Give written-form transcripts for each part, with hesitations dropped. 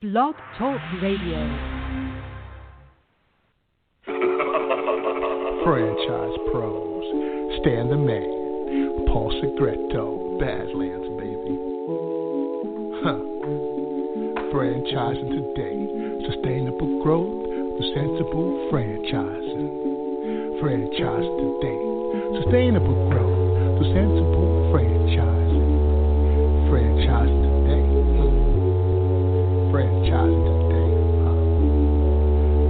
Blog Talk Radio. Franchise pros, Stan the Man, Paul Segreto, Badlands, baby. Franchising today, sustainable growth through sensible franchising. Franchising today, sustainable growth through sensible franchising. Franchising today, franchising today,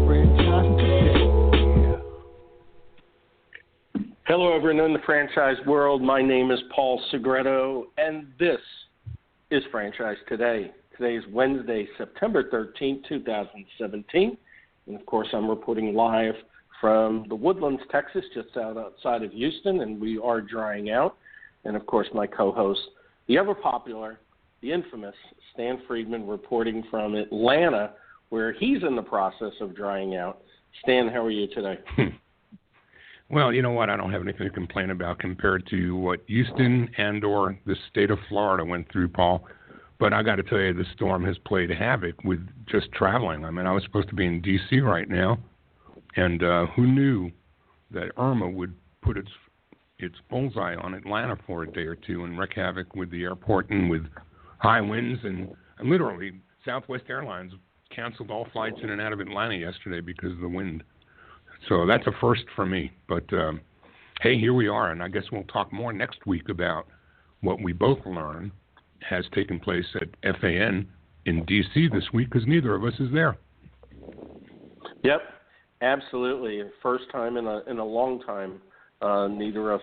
franchising today. Hello, everyone in the franchise world. My name is Paul Segreto, and this is Franchise Today. Today is Wednesday, September 13th, 2017. And, of course, I'm reporting live from the Woodlands, Texas, just outside of Houston, and we are drying out. And, of course, my co-host, the ever-popular, the infamous Stan Friedman, reporting from Atlanta, where he's in the process of drying out. Stan, how are you today? Well, you know what? I don't have anything to complain about compared to what Houston and or the state of Florida went through, Paul. But I got to tell you, the storm has played havoc with just traveling. I mean, I was supposed to be in D.C. right now, and who knew that Irma would put its bullseye on Atlanta for a day or two and wreak havoc with the airport and with high winds. And literally, Southwest Airlines canceled all flights in and out of Atlanta yesterday because of the wind. So that's a first for me. But, hey, here we are, and I guess we'll talk more next week about what we both learned has taken place at FAN in D.C. this week, because neither of us is there. Yep, absolutely. First time in a long time. Neither of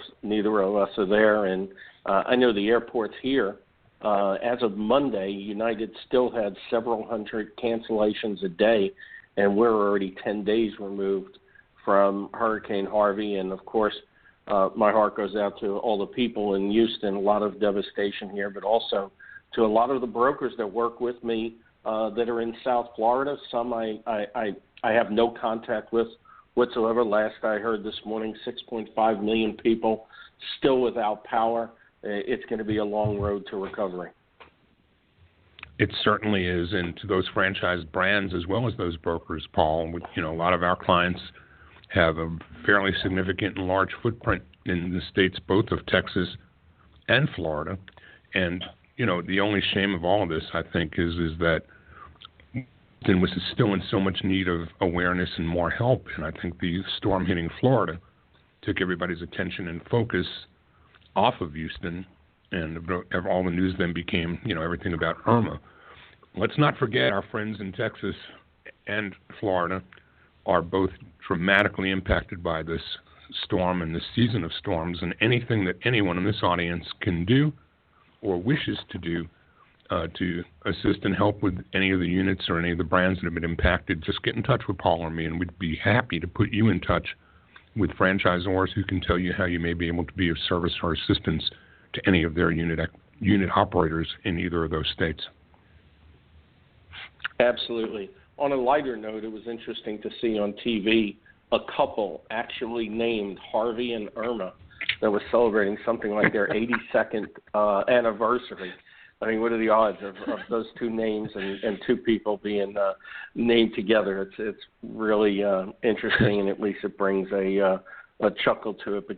us are there, and I know the airports here. As of Monday, United still had several hundred cancellations a day, and we're already 10 days removed from Hurricane Harvey. And, of course, my heart goes out to all the people in Houston, a lot of devastation here, but also to a lot of the brokers that work with me that are in South Florida. Some I have no contact with whatsoever. Last I heard this morning, 6.5 million people still without power. It's going to be a long road to recovery. It certainly is, and to those franchise brands as well as those brokers, Paul, a lot of our clients have a fairly significant and large footprint in the states both of Texas and Florida. And, the only shame of all of this, I think, is that Houston was still in so much need of awareness and more help. And I think the storm hitting Florida took everybody's attention and focus off of Houston, and all the news then became, everything about Irma. Let's not forget our friends in Texas and Florida are both dramatically impacted by this storm and this season of storms, and anything that anyone in this audience can do or wishes to do to assist and help with any of the units or any of the brands that have been impacted, just get in touch with Paul or me, and we'd be happy to put you in touch with franchisors who can tell you how you may be able to be of service or assistance to any of their unit operators in either of those states. Absolutely. On a lighter note, it was interesting to see on TV a couple actually named Harvey and Irma that was celebrating something like their 82nd anniversary. I mean, what are the odds of those two names and two people being named together? It's really interesting, and at least it brings a chuckle to it. But,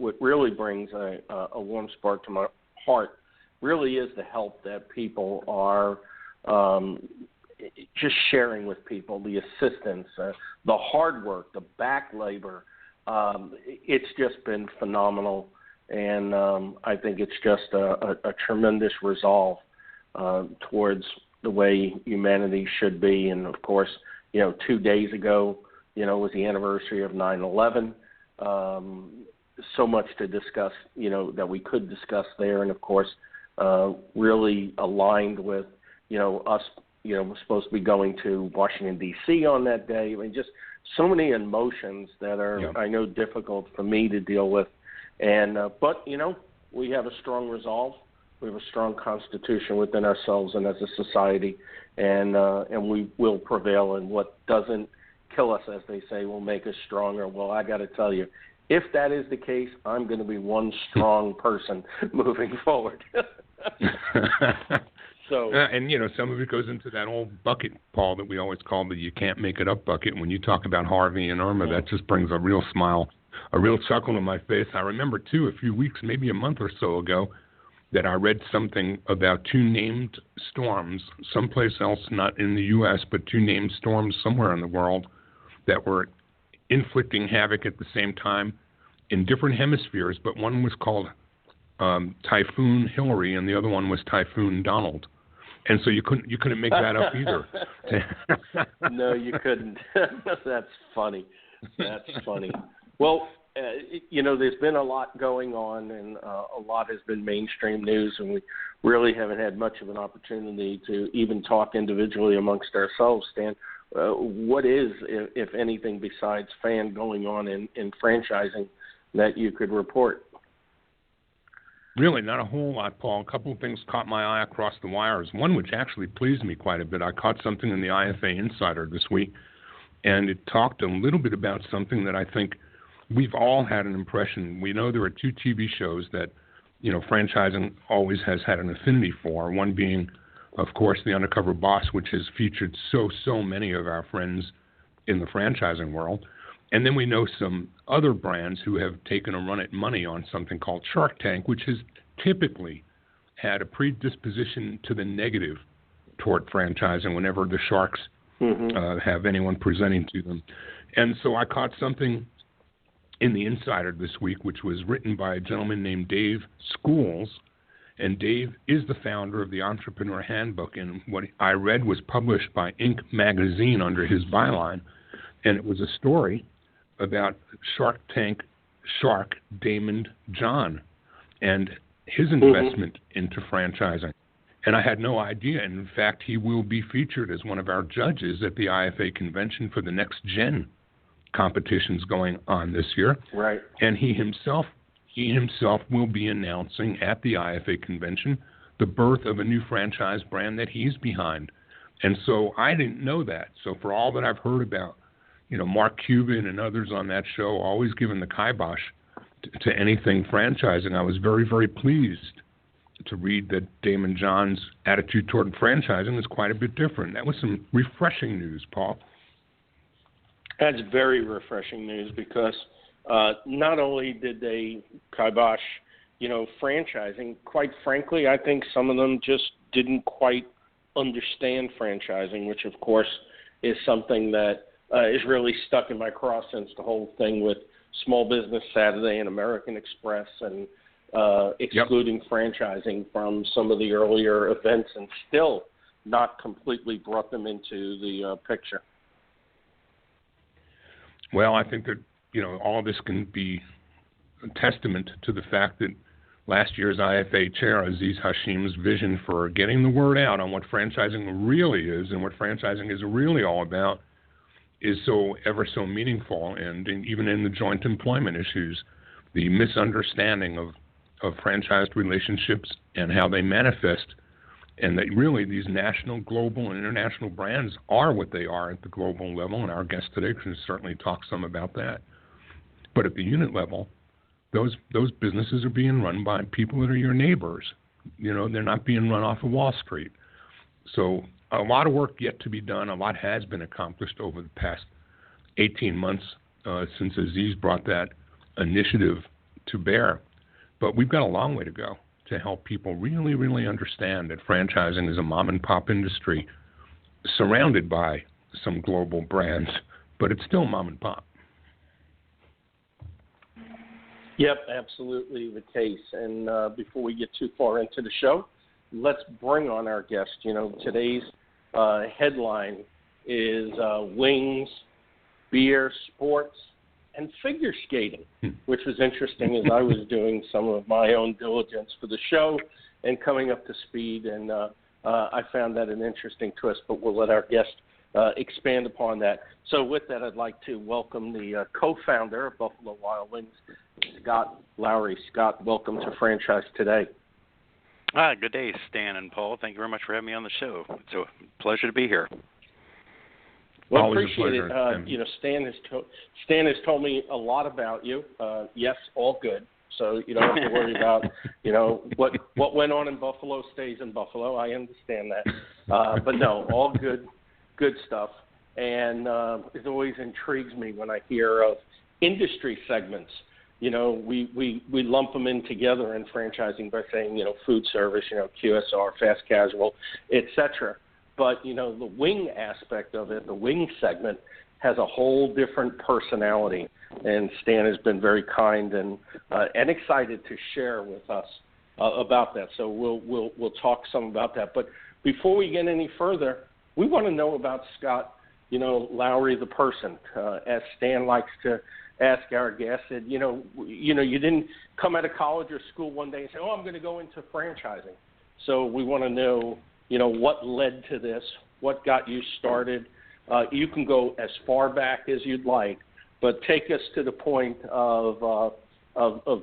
what really brings a warm spark to my heart really is the help that people are just sharing with people, the assistance, the hard work, the back labor. It's just been phenomenal, and I think it's just a tremendous resolve towards the way humanity should be. And, of course, 2 days ago, was the anniversary of 9/11. So much to discuss, that we could discuss there. And, of course, really aligned with, us, we're supposed to be going to Washington, D.C. on that day. I mean, just so many emotions that are, I know, difficult for me to deal with. And but, we have a strong resolve. We have a strong constitution within ourselves and as a society, and we will prevail. And what doesn't kill us, as they say, will make us stronger. Well, I got to tell you, if that is the case, I'm going to be one strong person moving forward. So, and some of it goes into that old bucket, Paul, that we always call the "you can't make it up" bucket. When you talk about Harvey and Irma, that just brings a real smile, a real chuckle to my face. I remember too, a few weeks, maybe a month or so ago, that I read something about two named storms, someplace else, not in the U.S., but two named storms somewhere in the world that were inflicting havoc at the same time in different hemispheres, but one was called Typhoon Hillary and the other one was Typhoon Donald. And so you couldn't make that up either. No, you couldn't. That's funny. Well, there's been a lot going on, and a lot has been mainstream news, and we really haven't had much of an opportunity to even talk individually amongst ourselves, Stan. What is, if anything, besides fan going on in franchising that you could report? Really, not a whole lot, Paul. A couple of things caught my eye across the wires. One which actually pleased me quite a bit. I caught something in the IFA Insider this week, and it talked a little bit about something that I think we've all had an impression. We know there are two TV shows that, franchising always has had an affinity for, one being, of course, The Undercover Boss, which has featured so many of our friends in the franchising world. And then we know some other brands who have taken a run at money on something called Shark Tank, which has typically had a predisposition to the negative toward franchising whenever the sharks have anyone presenting to them. And so I caught something in the Insider this week, which was written by a gentleman named Dave Schools. And Dave is the founder of the Entrepreneur Handbook. And what I read was published by Inc. magazine under his byline. And it was a story about Shark Tank shark Damon John and his investment into franchising. And I had no idea. And in fact, he will be featured as one of our judges at the IFA convention for the Next Gen competitions going on this year. Right. And he himself will be announcing at the IFA convention the birth of a new franchise brand that he's behind. And so I didn't know that. So for all that I've heard about, Mark Cuban and others on that show always giving the kibosh to anything franchising, I was very, very pleased to read that Damon John's attitude toward franchising is quite a bit different. That was some refreshing news, Paul. That's very refreshing news because not only did they kibosh, franchising, quite frankly, I think some of them just didn't quite understand franchising, which, of course, is something that is really stuck in my craw since the whole thing with Small Business Saturday and American Express and excluding franchising from some of the earlier events and still not completely brought them into the picture. Well, I think that, all this can be a testament to the fact that last year's IFA chair, Aziz Hashim's vision for getting the word out on what franchising really is and what franchising is really all about is so ever so meaningful. And even in the joint employment issues, the misunderstanding of franchised relationships and how they manifest, and that really these national, global, and international brands are what they are at the global level, and our guest today can certainly talk some about that. But at the unit level, those businesses are being run by people that are your neighbors. They're not being run off of Wall Street. So a lot of work yet to be done. A lot has been accomplished over the past 18 months since Aziz brought that initiative to bear. But we've got a long way to go to help people really, really understand that franchising is a mom-and-pop industry surrounded by some global brands, but it's still mom-and-pop. Yep, absolutely the case. And before we get too far into the show, let's bring on our guest. Today's headline is wings, beer, sports, and figure skating, which was interesting as I was doing some of my own diligence for the show and coming up to speed. And I found that an interesting twist, but we'll let our guest expand upon that. So with that, I'd like to welcome the co-founder of Buffalo Wild Wings, Scott Lowery. Scott, welcome to Franchise Today. Good day, Stan and Paul. Thank you very much for having me on the show. It's a pleasure to be here. Well, Always appreciate a pleasure. it. Stan has told me a lot about you. Yes, all good. So you don't have to worry about, what went on in Buffalo stays in Buffalo. I understand that. But no, all good stuff. And it always intrigues me when I hear of industry segments. We lump them in together in franchising by saying, food service, QSR, fast casual, et cetera. But, the wing aspect of it, the wing segment, has a whole different personality. And Stan has been very kind and excited to share with us about that. So we'll talk some about that. But before we get any further, we want to know about Scott, Lowery the person, as Stan likes to ask our guests. And, you didn't come out of college or school one day and say, I'm going to go into franchising. So we want to know, what led to this, what got you started. You can go as far back as you'd like, but take us to the point of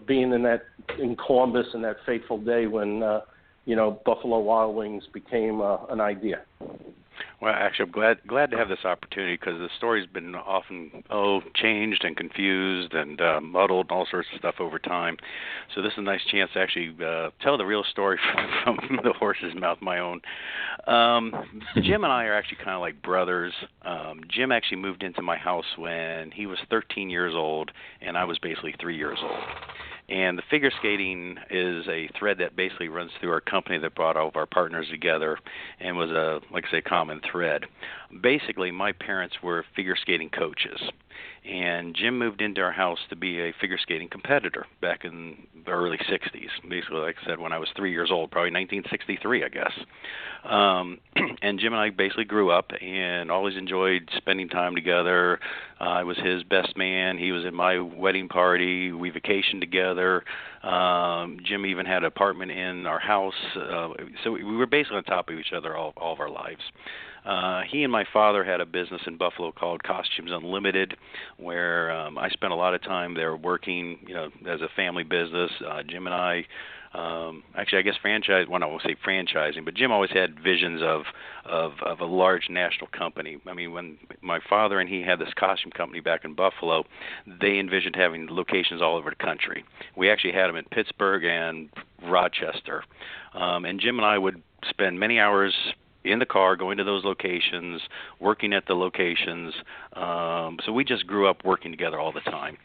being in Columbus and that fateful day when Buffalo Wild Wings became an idea. Well, actually, I'm glad to have this opportunity because the story's been often changed and confused and muddled and all sorts of stuff over time. So this is a nice chance to actually tell the real story from the horse's mouth, my own. Jim and I are actually kind of like brothers. Jim actually moved into my house when he was 13 years old, and I was basically 3 years old. And the figure skating is a thread that basically runs through our company that brought all of our partners together and was a, common thread. Basically, my parents were figure skating coaches. And Jim moved into our house to be a figure skating competitor back in the early 60s. Basically, like I said, when I was 3 years old, probably 1963, I guess. And Jim and I basically grew up and always enjoyed spending time together. I was his best man. He was at my wedding party. We vacationed together. Jim even had an apartment in our house. So we were basically on top of each other all of our lives. He and my father had a business in Buffalo called Costumes Unlimited, where I spent a lot of time there working, as a family business. Jim and I, actually, I guess I won't say franchising, but Jim always had visions of a large national company. I mean, when my father and he had this costume company back in Buffalo, they envisioned having locations all over the country. We actually had them in Pittsburgh and Rochester. And Jim and I would spend many hours in the car, going to those locations, working at the locations. So we just grew up working together all the time.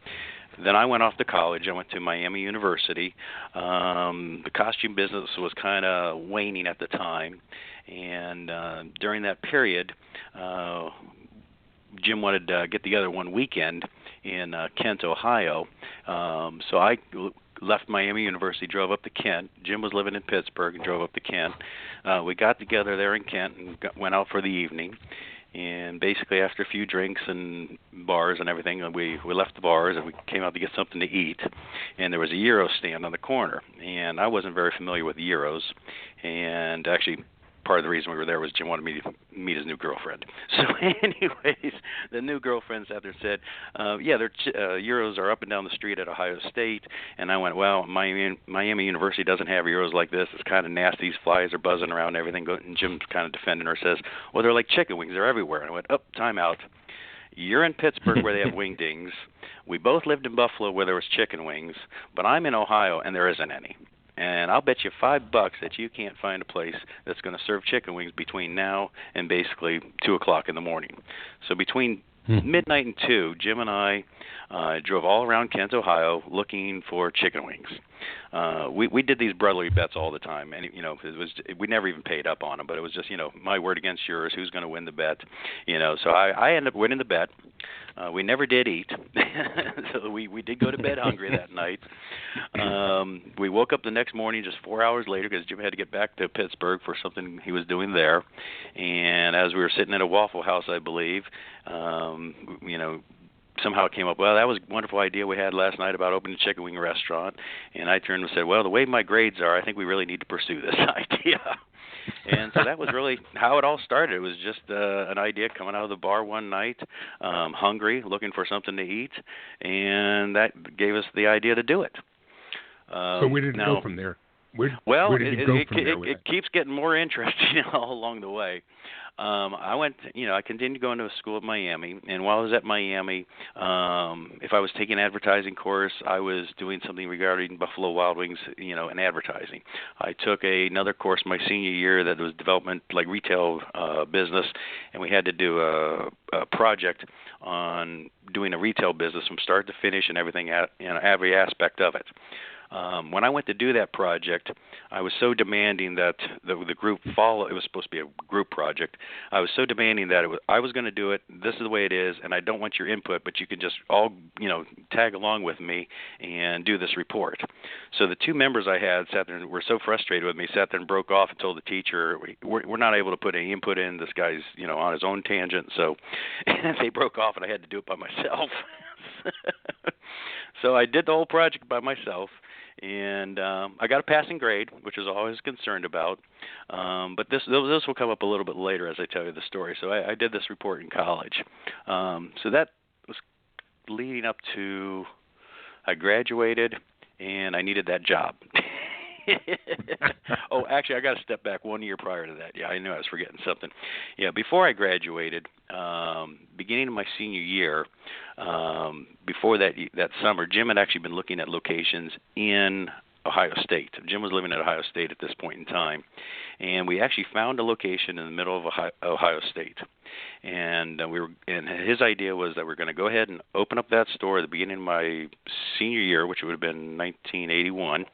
Then I went off to college. I went to Miami University. The costume business was kind of waning at the time. And during that period, Jim wanted to get together one weekend in Kent, Ohio. So I left Miami University, drove up to Kent. Jim was living in Pittsburgh and drove up to Kent. We got together there in Kent and went out for the evening. And basically after a few drinks and bars and everything, we left the bars and we came out to get something to eat. And there was a gyro stand on the corner. And I wasn't very familiar with gyros. And actually, part of the reason we were there was Jim wanted me to meet his new girlfriend. So anyways, the new girlfriend sat there and said, their Euros are up and down the street at Ohio State. And I went, well, Miami University doesn't have Euros like this. It's kind of nasty. These flies are buzzing around and everything. And Jim's kind of defending her, says, well, they're like chicken wings. They're everywhere. And I went, time out. You're in Pittsburgh where they have wingdings. We both lived in Buffalo where there was chicken wings. But I'm in Ohio and there isn't any. And I'll bet you $5 that you can't find a place that's going to serve chicken wings between now and basically 2 o'clock in the morning. So between midnight and 2, Jim and I drove all around Kent, Ohio, looking for chicken wings. We did these brotherly bets all the time, and we never even paid up on them. But it was just my word against yours. Who's going to win the bet? So I ended up winning the bet. We never did eat, so we did go to bed hungry that night. We woke up the next morning just 4 hours later because Jim had to get back to Pittsburgh for something he was doing there. And as we were sitting at a Waffle House, I believe, somehow it came up, well, that was a wonderful idea we had last night about opening a chicken wing restaurant. And I turned and said, well, the way my grades are, I think we really need to pursue this idea. And so that was really how it all started. It was just an idea coming out of the bar one night, hungry, looking for something to eat, and that gave us the idea to do it. So where did it go from there? Where did it go from there? It keeps getting more interesting all along the way. I continued going to a school at Miami, and while I was at Miami, if I was taking an advertising course, I was doing something regarding Buffalo Wild Wings, and advertising. I took another course my senior year that was development, like retail business, and we had to do a project on doing a retail business from start to finish and everything, every aspect of it. When I went to do that project, I was so demanding that the group follow. It was supposed to be a group project. I was so demanding that I was going to do it. This is the way it is, and I don't want your input, but you can just all tag along with me and do this report. So the two members I had sat there and were so frustrated with me, sat there and broke off and told the teacher, we're not able to put any input in. This guy's on his own tangent. So they broke off, and I had to do it by myself. So I did the whole project by myself. And I got a passing grade, which is all I was concerned about. But this will come up a little bit later as I tell you the story. So I did this report in college. So that was leading up to I graduated, and I needed that job. Oh, actually, I got to step back 1 year prior to that. Yeah, I knew I was forgetting something. Yeah, before I graduated, beginning of my senior year, before that summer, Jim had actually been looking at locations in Ohio State. Jim was living at Ohio State at this point in time, and we actually found a location in the middle of Ohio State. And and his idea was that we're going to go ahead and open up that store at the beginning of my senior year, which would have been 1981.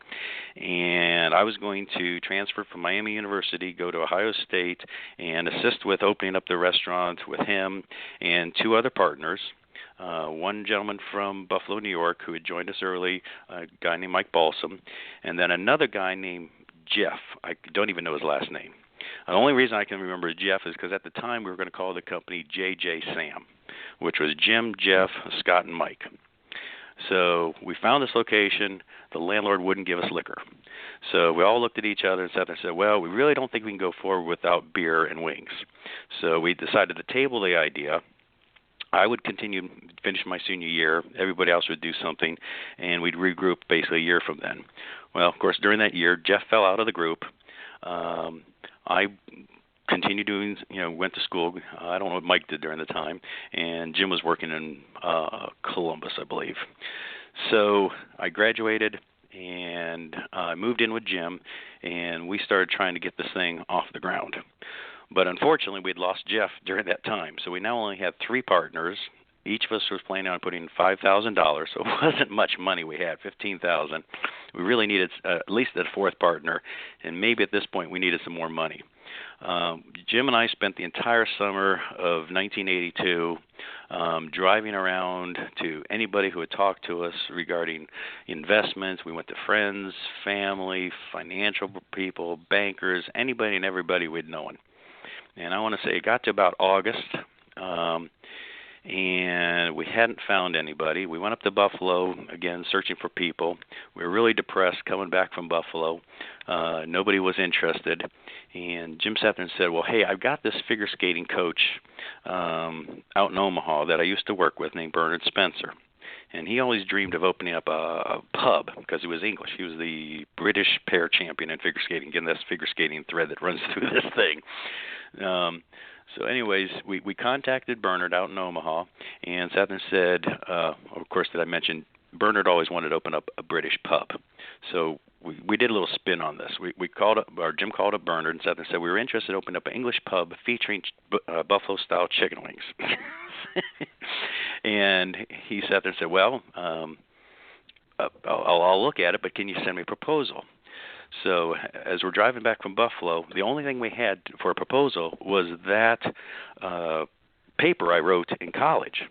And I was going to transfer from Miami University, go to Ohio State, and assist with opening up the restaurant with him and two other partners. One gentleman from Buffalo, New York, who had joined us early, a guy named Mike Balsam, and then another guy named Jeff. I don't even know his last name. The only reason I can remember Jeff is because at the time we were going to call the company JJ Sam, which was Jim, Jeff, Scott, and Mike. So we found this location. The landlord wouldn't give us liquor. So we all looked at each other and sat there and said, well, we really don't think we can go forward without beer and wings. So we decided to table the idea. I would continue to finish my senior year. Everybody else would do something, and we'd regroup basically a year from then. Well, of course, during that year, Jeff fell out of the group. I continued doing, went to school. I don't know what Mike did during the time, and Jim was working in Columbus, I believe. So I graduated, and I moved in with Jim, and we started trying to get this thing off the ground. But unfortunately, we'd lost Jeff during that time, so we now only had three partners. Each of us was planning on putting $5,000, so it wasn't much money we had, $15,000. We really needed at least a fourth partner, and maybe at this point we needed some more money. Jim and I spent the entire summer of 1982 driving around to anybody who would talk to us regarding investments. We went to friends, family, financial people, bankers, anybody and everybody we'd known. And I want to say it got to about August, and we hadn't found anybody. We went up to Buffalo, again, searching for people. We were really depressed coming back from Buffalo. Nobody was interested. And Jim sat there and said, well, hey, I've got this figure skating coach out in Omaha that I used to work with named Bernard Spencer. And he always dreamed of opening up a pub because he was English. He was the British pair champion in figure skating. Again, that's figure skating thread that runs through this thing. So anyways, we contacted Bernard out in Omaha and sat there and said, of course, did I mention Bernard always wanted to open up a British pub. So we did a little spin on this. We called up, or Jim called up Bernard and sat there and said we were interested in opening up an English pub featuring Buffalo-style chicken wings. And he sat there and said, well, I'll look at it, but can you send me a proposal? So as we're driving back from Buffalo, the only thing we had for a proposal was that paper I wrote in college.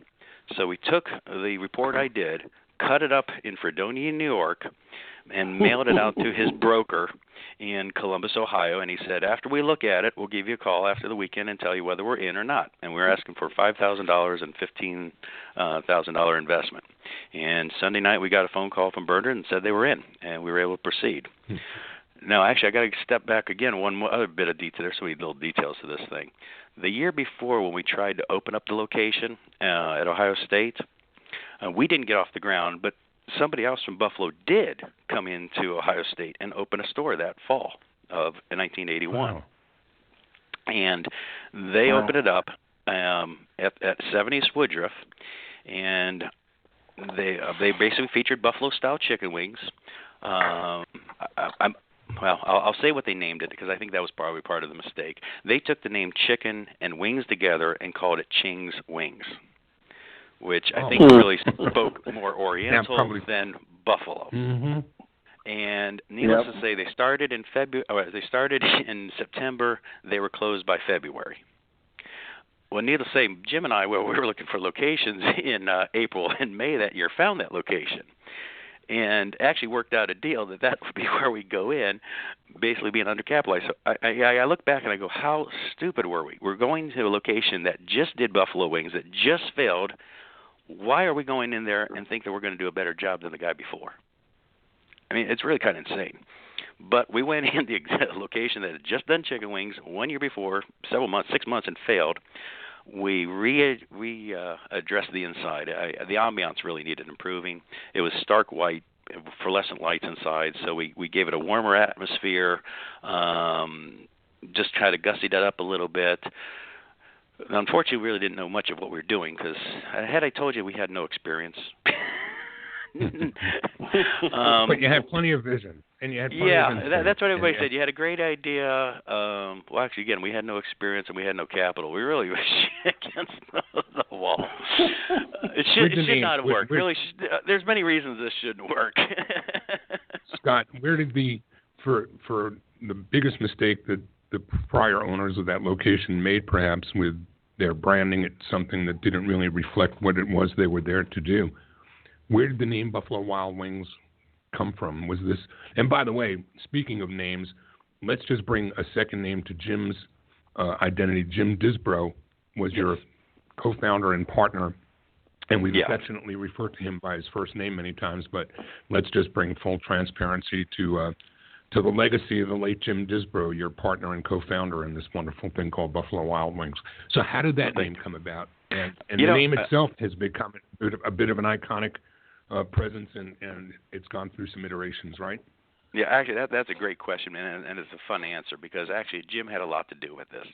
So we took the report I did, cut it up in Fredonia, New York, and mailed it out to his broker in Columbus, Ohio. And he said, after we look at it, we'll give you a call after the weekend and tell you whether we're in or not. And we were asking for $5,000 and $15,000 investment. And Sunday night we got a phone call from Bernard and said they were in, and we were able to proceed. Now, actually, I got to step back again, one more other bit of detail. There's so many little details to this thing. The year before, when we tried to open up the location at Ohio State, we didn't get off the ground, but somebody else from Buffalo did come into Ohio State and open a store that fall of 1981. Wow. And they opened it up at 70 East Woodruff, and they basically featured buffalo-style chicken wings. I'll say what they named it because I think that was probably part of the mistake. They took the name chicken and wings together and called it Ching's Wings, which I think really spoke more Oriental than buffalo. Mm-hmm. And needless to say, they started in September. They were closed by February. Well, needless to say, Jim and I, we were looking for locations in April and May that year, found that location, and actually worked out a deal that would be where we go in, basically being undercapitalized. So I look back and I go, how stupid were we? We're going to a location that just did buffalo wings, that just failed. Why are we going in there and think that we're going to do a better job than the guy before? I mean, it's really kind of insane. But we went in the location that had just done chicken wings 1 year before, 6 months, and failed. We addressed the inside. The ambiance really needed improving. It was stark white, fluorescent lights inside, so we gave it a warmer atmosphere, just kind of gussied it up a little bit. Unfortunately, we really didn't know much of what we were doing because had I told you we had no experience. But you had plenty of vision. And you had plenty of instinct. That's what everybody said. You had a great idea. Well, actually, again, we had no experience and we had no capital. We really were against the wall. It should not have worked. Really, there's many reasons this shouldn't work. Scott, where did for the biggest mistake that the prior owners of that location made, perhaps with their branding it something that didn't really reflect what it was they were there to do? Where did the name Buffalo Wild Wings come from? Was this? And by the way, speaking of names, let's just bring a second name to Jim's identity. Jim Disbrow was your co-founder and partner, and we've affectionately referred to him by his first name many times. But let's just bring full transparency to the legacy of the late Jim Disbrow, your partner and co-founder in this wonderful thing called Buffalo Wild Wings. So how did that name come about? And the name itself has become a bit of an iconic presence, and it's gone through some iterations, right? Yeah, actually, that's a great question, man, and it's a fun answer because actually Jim had a lot to do with this.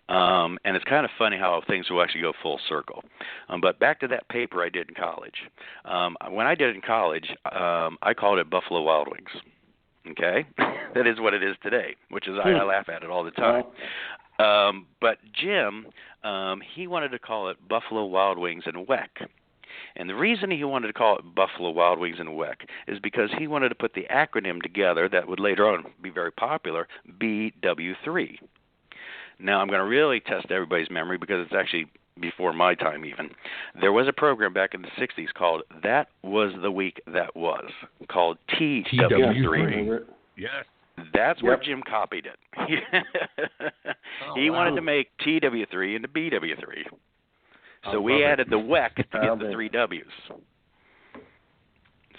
And it's kind of funny how things will actually go full circle. But back to that paper I did in college. When I did it in college, I called it Buffalo Wild Wings. Okay? That is what it is today, which is I laugh at it all the time. But Jim, he wanted to call it Buffalo Wild Wings and WEC. And the reason he wanted to call it Buffalo Wild Wings and WEC is because he wanted to put the acronym together that would later on be very popular, BW3. Now, I'm going to really test everybody's memory because it's actually before my time even. There was a program back in the 60s called That Was the Week That Was, called TW3. Yes. That's where Jim copied it. He wanted to make TW3 into BW3. So we added the WEC to get the 3 W's.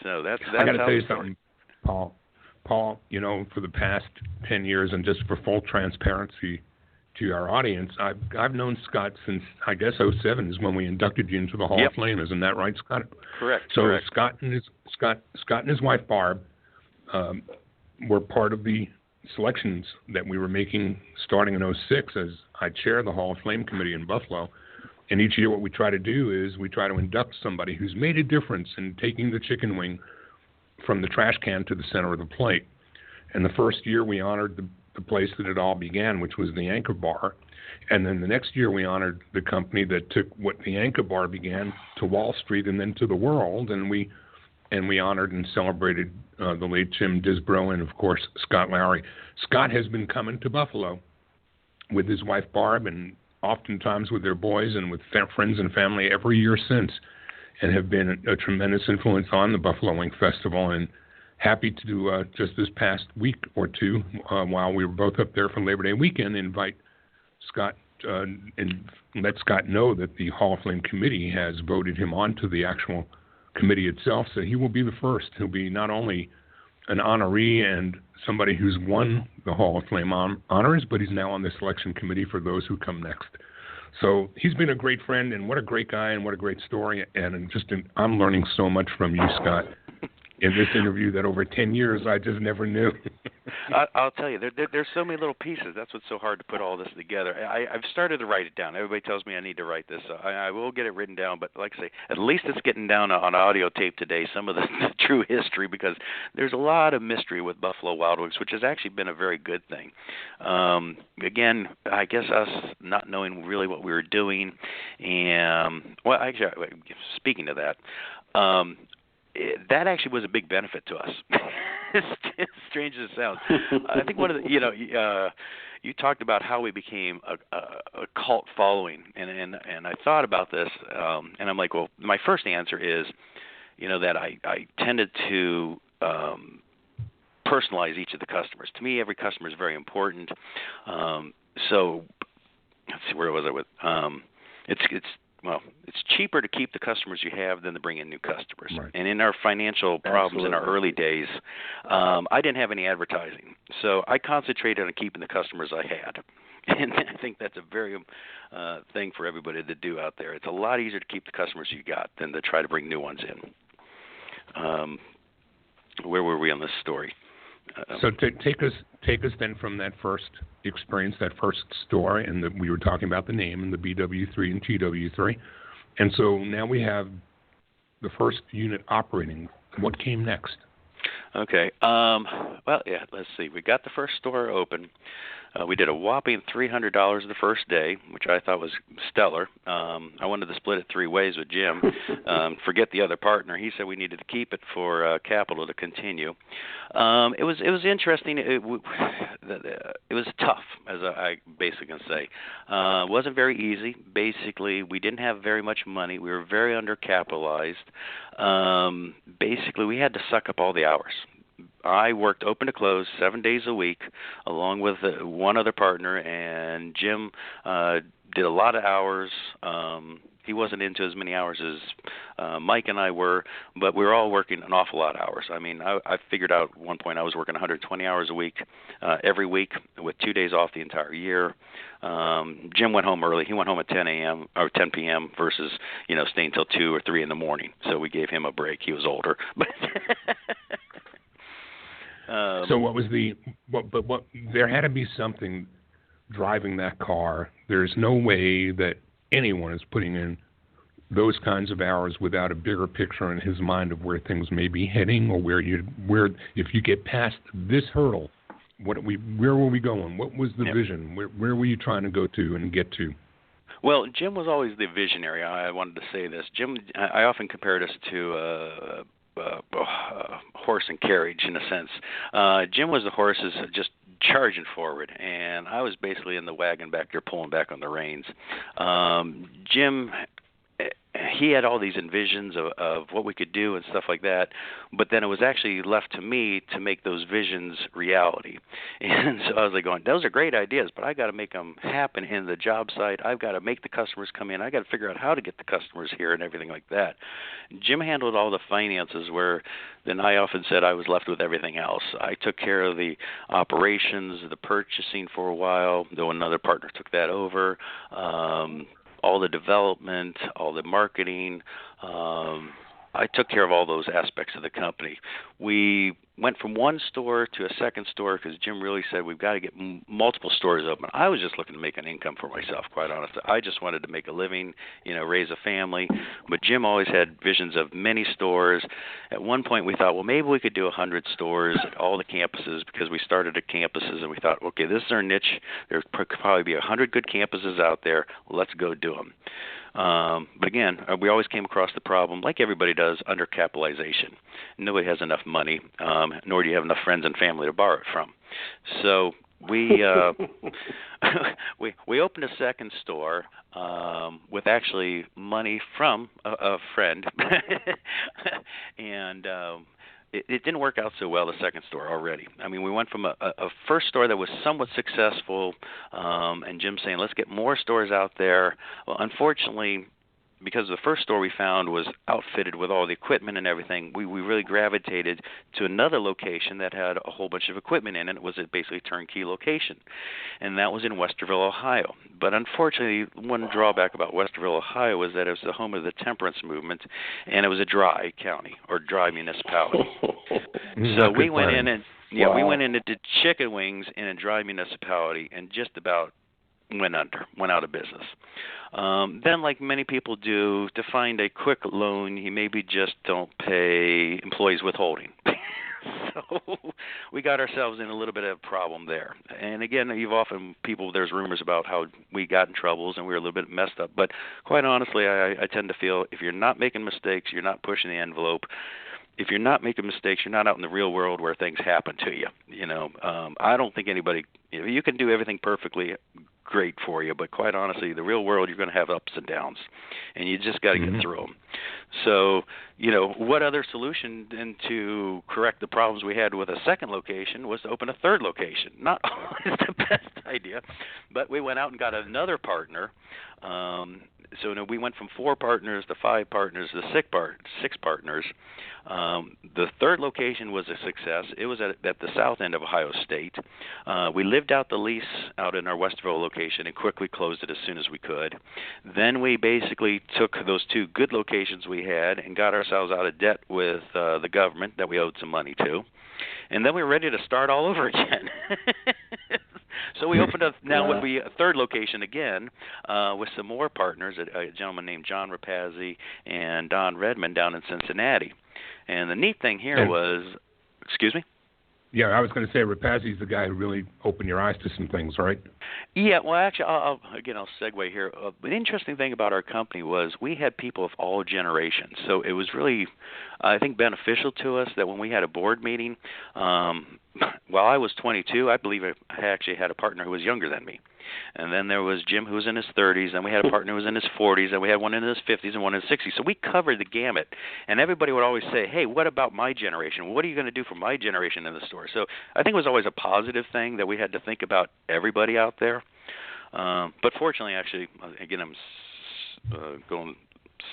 So that's I got to tell you something, Paul. Paul, for the past 10 years, and just for full transparency to our audience, I've known Scott since, I guess, 2007 is when we inducted you into the Hall of Fame. Isn't that right, Scott? Correct. So correct. Scott and his wife Barb were part of the selections that we were making starting in 2006 as I chair the Hall of Fame committee in Buffalo. And each year what we try to do is we try to induct somebody who's made a difference in taking the chicken wing from the trash can to the center of the plate. And the first year we honored the place that it all began, which was the Anchor Bar. And then the next year we honored the company that took what the Anchor Bar began to Wall Street and then to the world. And we honored and celebrated the late Jim Disbrow and, of course, Scott Lowery. Scott has been coming to Buffalo with his wife Barb and oftentimes with their boys and with friends and family every year since, and have been a tremendous influence on the Buffalo Wing Festival. And happy to do just this past week or two, while we were both up there for Labor Day weekend, invite Scott and let Scott know that the Hall of Fame committee has voted him onto the actual committee itself. So he will be the first. He'll be not only an honoree and somebody who's won the Hall of Fame honors, but he's now on the selection committee for those who come next. So he's been a great friend, and what a great guy, and what a great story. And I'm learning so much from you, Scott. in this interview that over 10 years I just never knew. I'll tell you, there's so many little pieces. That's what's so hard to put all this together. I've started to write it down. Everybody tells me I need to write this. So I will get it written down, but like I say, at least it's getting down on audio tape today, some of the true history, because there's a lot of mystery with Buffalo Wild Wings, which has actually been a very good thing. Again, I guess us not knowing really what we were doing, and, well, actually, speaking of that, that actually was a big benefit to us. As strange as it sounds, I think one of the, you talked about how we became a cult following, and I thought about this, and I'm like, well, my first answer is, that I tended to personalize each of the customers. To me, every customer is very important. So let's see, where was I with? It's cheaper to keep the customers you have than to bring in new customers. Right. And in our financial problems in our early days, I didn't have any advertising. So I concentrated on keeping the customers I had. And I think that's a very thing for everybody to do out there. It's a lot easier to keep the customers you got than to try to bring new ones in. Where were we on this story? So take us then from that first experience, that first store, and we were talking about the name and the BW3 and TW3, and so now we have the first unit operating. What came next? Okay. Let's see. We got the first store open. We did a whopping $300 the first day, which I thought was stellar. I wanted to split it 3 ways with Jim. Forget the other partner. He said we needed to keep it for capital to continue. It was interesting. It was tough, as I basically can say. It wasn't very easy. Basically, we didn't have very much money. We were very undercapitalized. Basically, we had to suck up all the hours. I worked open to close 7 days a week, along with one other partner, and Jim did a lot of hours. He wasn't into as many hours as Mike and I were, but we were all working an awful lot of hours. I mean, I figured out at one point I was working 120 hours a week every week with 2 days off the entire year. Jim went home early. He went home at 10 a.m. or 10 p.m. versus, staying till 2 or 3 in the morning. So we gave him a break. He was older. So what was what there had to be something driving that car. There's no way that anyone is putting in those kinds of hours without a bigger picture in his mind of where things may be heading, or where if you get past this hurdle, where were we going? What was the vision? Where were you trying to go to and get to? Well, Jim was always the visionary. I wanted to say this. Jim, I often compared us to horse and carriage in a sense. Jim was the horses just charging forward, and I was basically in the wagon back there pulling back on the reins. Jim, he had all these envisions of what we could do and stuff like that, but then it was actually left to me to make those visions reality. And so I was like going, those are great ideas, but I got to make them happen in the job site. I've got to make the customers come in. I got to figure out how to get the customers here and everything like that. Jim handled all the finances, where then I often said I was left with everything else. I took care of the operations, the purchasing for a while, though another partner took that over. All the development, all the marketing. I took care of all those aspects of the company. We went from one store to a second store because Jim really said we've got to get multiple stores open. I was just looking to make an income for myself, quite honestly. I just wanted to make a living, raise a family. But Jim always had visions of many stores. At one point we thought, well, maybe we could do 100 stores at all the campuses, because we started at campuses and we thought, okay, this is our niche. There could probably be 100 good campuses out there. Let's go do them. But again, we always came across the problem, like everybody does, undercapitalization. Nobody has enough money, nor do you have enough friends and family to borrow it from. So we we opened a second store with actually money from a friend, and it didn't work out so well, the second store already. I mean, we went from a first store that was somewhat successful, and Jim saying, let's get more stores out there. Well, unfortunately, because the first store we found was outfitted with all the equipment and everything, we really gravitated to another location that had a whole bunch of equipment in it. It was basically a turnkey location, and that was in Westerville, Ohio. But unfortunately, one drawback about Westerville, Ohio, was that it was the home of the temperance movement, and it was a dry county or dry municipality. So we went in and we went in and did chicken wings in a dry municipality, and just about went out of business. Then, like many people do, to find a quick loan, you maybe just don't pay employees withholding. So we got ourselves in a little bit of a problem there. And again, there's rumors about how we got in troubles and we were a little bit messed up. But quite honestly, I tend to feel if you're not making mistakes, you're not pushing the envelope. If you're not making mistakes, you're not out in the real world where things happen to you. I don't think anybody, you can do everything perfectly, great for you, but quite honestly, the real world, you're going to have ups and downs, and you just got to get through them. So, what other solution than to correct the problems we had with a second location was to open a third location. Not always the best idea, but we went out and got another partner. So we went from 4 partners to 5 partners to 6 partners. The third location was a success. It was at the south end of Ohio State. We lived out the lease out in our Westerville location and quickly closed it as soon as we could. Then we basically took those 2 good locations we had and got ourselves out of debt with the government that we owed some money to. And then we were ready to start all over again. So we opened up now would be a third location again with some more partners, a gentleman named John Rapazzi and Don Redmond down in Cincinnati. And the neat thing here was, excuse me? Yeah, I was going to say Rapazzi's the guy who really opened your eyes to some things, right? Yeah, well, actually, I'll segue here. The interesting thing about our company was we had people of all generations. So it was really, I think, beneficial to us that when we had a board meeting, while I was 22, I believe I actually had a partner who was younger than me. And then there was Jim, who was in his 30s, and we had a partner who was in his 40s, and we had one in his 50s and one in his 60s. So we covered the gamut. And everybody would always say, hey, what about my generation? What are you going to do for my generation in the store? So I think it was always a positive thing that we had to think about everybody out there. But fortunately, actually, again, I'm going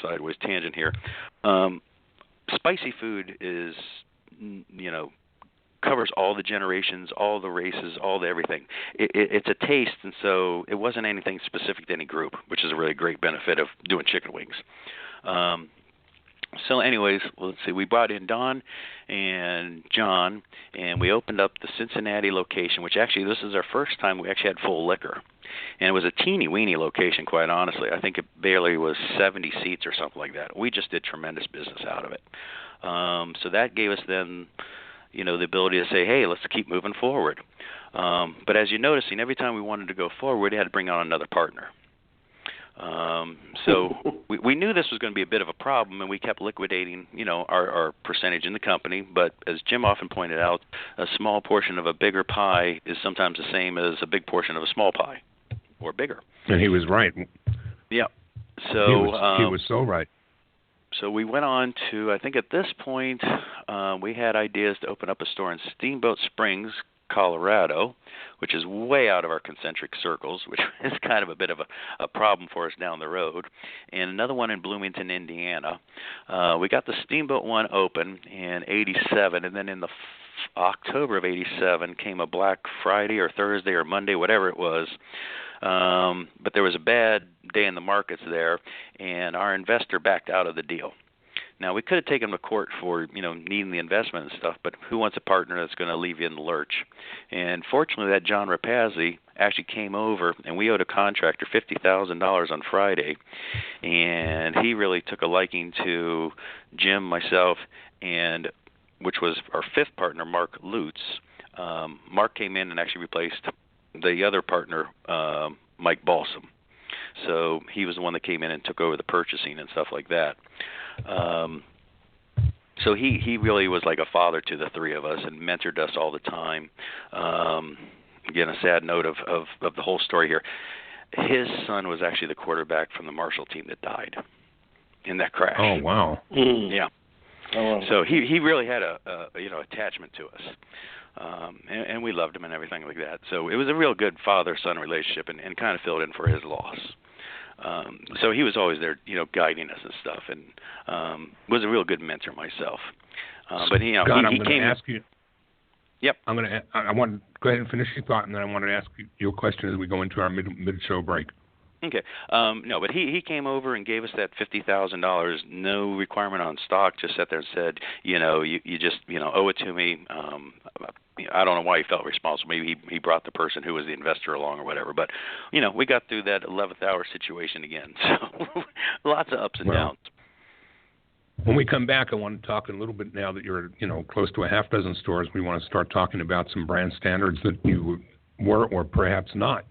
sideways tangent here. Spicy food is, covers all the generations, all the races, all the everything. It's a taste, and so it wasn't anything specific to any group, which is a really great benefit of doing chicken wings. So anyways, let's see, we brought in Don and John, and we opened up the Cincinnati location, which actually this is our first time we actually had full liquor. And it was a teeny-weeny location, quite honestly. I think it barely was 70 seats or something like that. We just did tremendous business out of it. So that gave us then the ability to say, hey, let's keep moving forward. But as you're noticing, every time we wanted to go forward, we had to bring on another partner. So we knew this was going to be a bit of a problem, and we kept liquidating, our percentage in the company. But as Jim often pointed out, a small portion of a bigger pie is sometimes the same as a big portion of a small pie, or bigger. And he was right. Yeah. So he was so right. So we went on to, I think at this point, we had ideas to open up a store in Steamboat Springs, Colorado, which is way out of our concentric circles, which is kind of a bit of a problem for us down the road, and another one in Bloomington, Indiana. We got the Steamboat one open in 87, and then in the October of 87 came a Black Friday or Thursday or Monday, whatever it was. But there was a bad day in the markets there, and our investor backed out of the deal. Now, we could have taken him to court for, needing the investment and stuff, but who wants a partner that's going to leave you in the lurch? And fortunately, that John Rapazzi actually came over, and we owed a contractor $50,000 on Friday, and he really took a liking to Jim, myself, and which was our fifth partner, Mark Lutz. Mark came in and actually replaced the other partner, Mike Balsam. So he was the one that came in and took over the purchasing and stuff like that. So he really was like a father to the three of us and mentored us all the time. Again, a sad note of the whole story here. His son was actually the quarterback from the Marshall team that died in that crash. Oh, wow. Yeah. Oh, wow. So he really had a attachment to us. And we loved him and everything like that. So it was a real good father-son relationship and kind of filled in for his loss. So he was always there, guiding us and stuff, and was a real good mentor myself. But Scott, he came. Ask you. Yep. I want to go ahead and finish your thought, and then I want to ask you a question as we go into our mid-show break. Okay. No, but he came over and gave us that $50,000, no requirement on stock, just sat there and said, you just, owe it to me. I don't know why he felt responsible. Maybe he brought the person who was the investor along or whatever. But, we got through that 11th hour situation again. So lots of ups and downs. When we come back, I want to talk a little bit now that you're, close to a half dozen stores. We want to start talking about some brand standards that you were or perhaps not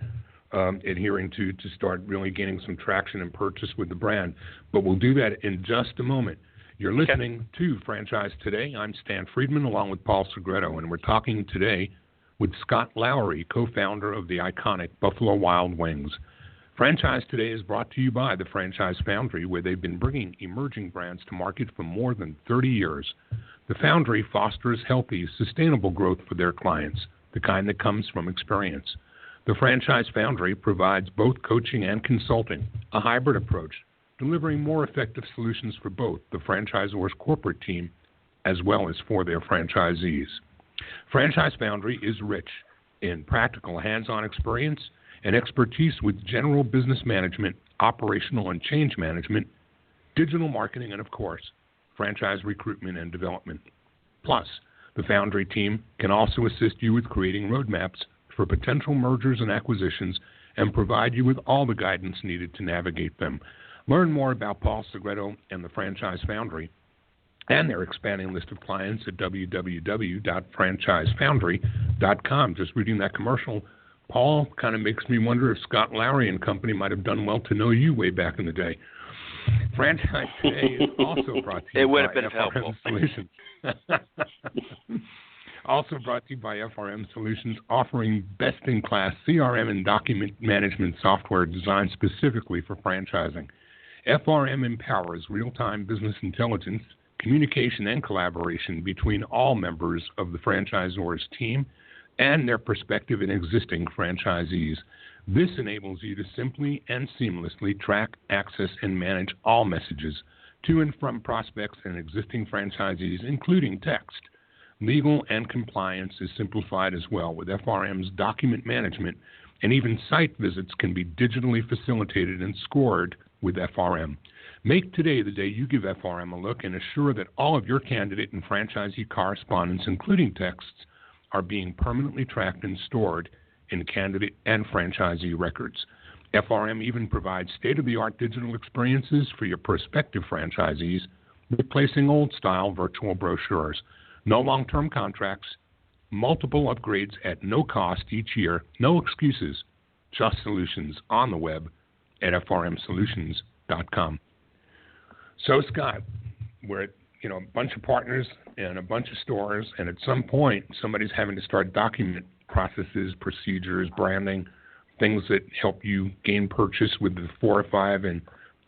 adhering to start really gaining some traction and purchase with the brand. But we'll do that in just a moment. You're listening to Franchise Today. I'm Stan Friedman along with Paul Segreto, and we're talking today with Scott Lowery, co-founder of the iconic Buffalo Wild Wings. Franchise Today is brought to you by the Franchise Foundry, where they've been bringing emerging brands to market for more than 30 years. The Foundry fosters healthy, sustainable growth for their clients, the kind that comes from experience. The Franchise Foundry provides both coaching and consulting, a hybrid approach, delivering more effective solutions for both the franchisor's corporate team as well as for their franchisees. Franchise Foundry is rich in practical hands-on experience and expertise with general business management, operational and change management, digital marketing, and, of course, franchise recruitment and development. Plus, the Foundry team can also assist you with creating roadmaps for potential mergers and acquisitions and provide you with all the guidance needed to navigate them. Learn more about Paul Segreto and the Franchise Foundry and their expanding list of clients at www.franchisefoundry.com. Just reading that commercial, Paul, kind of makes me wonder if Scott Lowery and company might have done well to know you way back in the day. Franchise Today is also brought to you by FRM Solutions. Also brought to you by FRM Solutions, offering best-in-class CRM and document management software designed specifically for franchising. FRM empowers real-time business intelligence, communication, and collaboration between all members of the franchisor's team and their prospective and existing franchisees. This enables you to simply and seamlessly track, access, and manage all messages to and from prospects and existing franchisees, including text. Legal and compliance is simplified as well with FRM's document management, and even site visits can be digitally facilitated and scored with FRM. Make today the day you give FRM a look and assure that all of your candidate and franchisee correspondence, including texts, are being permanently tracked and stored in candidate and franchisee records. FRM even provides state-of-the-art digital experiences for your prospective franchisees, replacing old-style virtual brochures. No long-term contracts, multiple upgrades at no cost each year, no excuses, just solutions on the web at frmsolutions.com. So, Scott, we're at a bunch of partners and a bunch of stores, and at some point somebody's having to start document processes, procedures, branding, things that help you gain purchase with the 4 or 5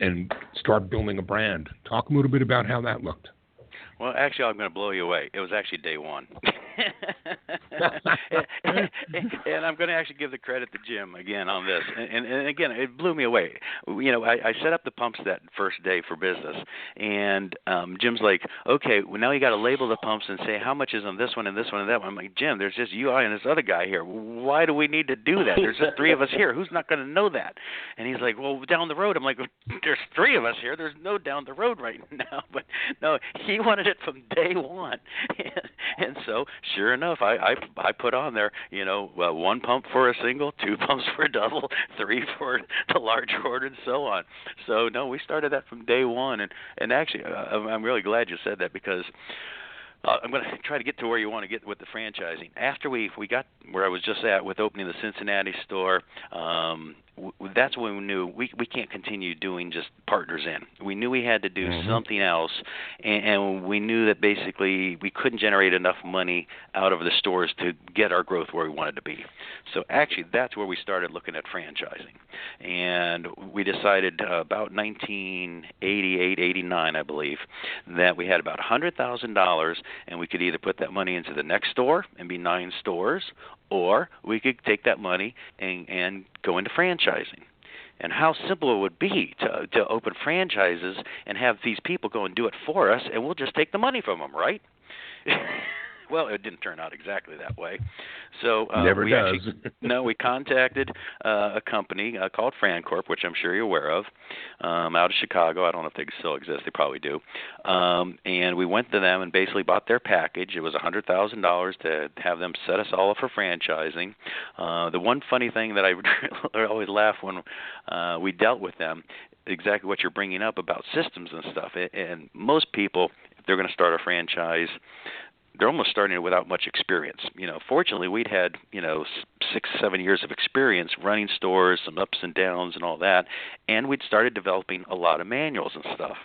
and start building a brand. Talk a little bit about how that looked. Well, actually, I'm going to blow you away. It was actually day one. and I'm going to actually give the credit to Jim again on this. And again, it blew me away. I set up the pumps that first day for business, and Jim's like, okay, well, now you got to label the pumps and say how much is on this one and this one and that one. I'm like, Jim, there's just you, I, and this other guy here. Why do we need to do that? There's just 3 of us here. Who's not going to know that? And he's like, well, down the road. I'm like, there's 3 of us here. There's no down the road right now. But no, he wanted it from day one. And so, sure enough, I put on there, 1 pump for a single, 2 pumps for a double, 3 for the larger order, and so on. So, no, we started that from day one. And actually, I'm really glad you said that, because I'm going to try to get to where you want to get with the franchising. After we got where I was just at with opening the Cincinnati store, that's when we knew we can't continue doing just partners in. We knew we had to do something else, and we knew that basically we couldn't generate enough money out of the stores to get our growth where we wanted to be. So actually, that's where we started looking at franchising. And we decided about 1988, 89, I believe, that we had about $100,000, and we could either put that money into the next store and be 9 stores, or we could take that money and go into franchising. and how simple it would be to open franchises and have these people go and do it for us, and we'll just take the money from them, right? Well, it didn't turn out exactly that way. So Never does. We contacted a company called FranCorp, which I'm sure you're aware of, out of Chicago. I don't know if they still exist. They probably do. And we went to them and basically bought their package. It was $100,000 to have them set us all up for franchising. The one funny thing that I always laugh when we dealt with them, exactly what you're bringing up about systems and stuff. And most people, if they're going to start a franchise, they're almost starting it without much experience. Fortunately, we'd had 6-7 years of experience running stores, some ups and downs and all that, and we'd started developing a lot of manuals and stuff.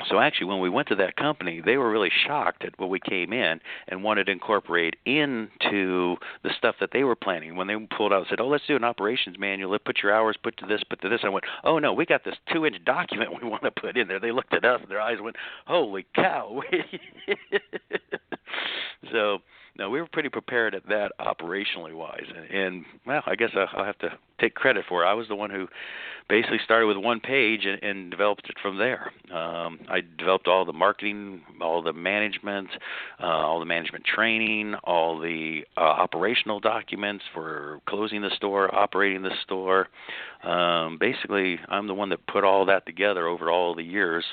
So actually, when we went to that company, they were really shocked at what we came in and wanted to incorporate into the stuff that they were planning. When they pulled out and said, let's do an operations manual. Let's put your hours, put to this, put to this. I went, oh, no, we got this 2-inch document we want to put in there. They looked at us and their eyes went, holy cow. So, no, we were pretty prepared at that operationally wise. And well, I guess I'll have to take credit for it. I was the one who basically started with one page and developed it from there. I developed all the marketing, all the management training, all the operational documents for closing the store, operating the store. Basically, I'm the one that put all that together over all the years.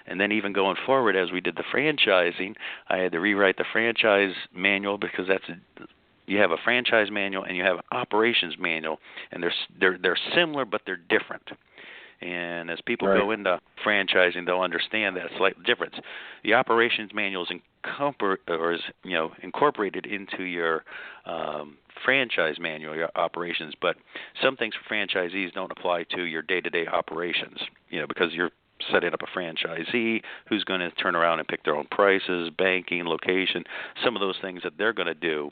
And then even going forward, as we did the franchising, I had to rewrite the franchise manual because you have a franchise manual and you have an operations manual, and they're similar, but they're different. And as people go into franchising, they'll understand that slight difference. The operations manual is incorporated into your franchise manual, your operations, but some things for franchisees don't apply to your day-to-day operations, because you're setting up a franchisee who's going to turn around and pick their own prices, banking, location, some of those things that they're going to do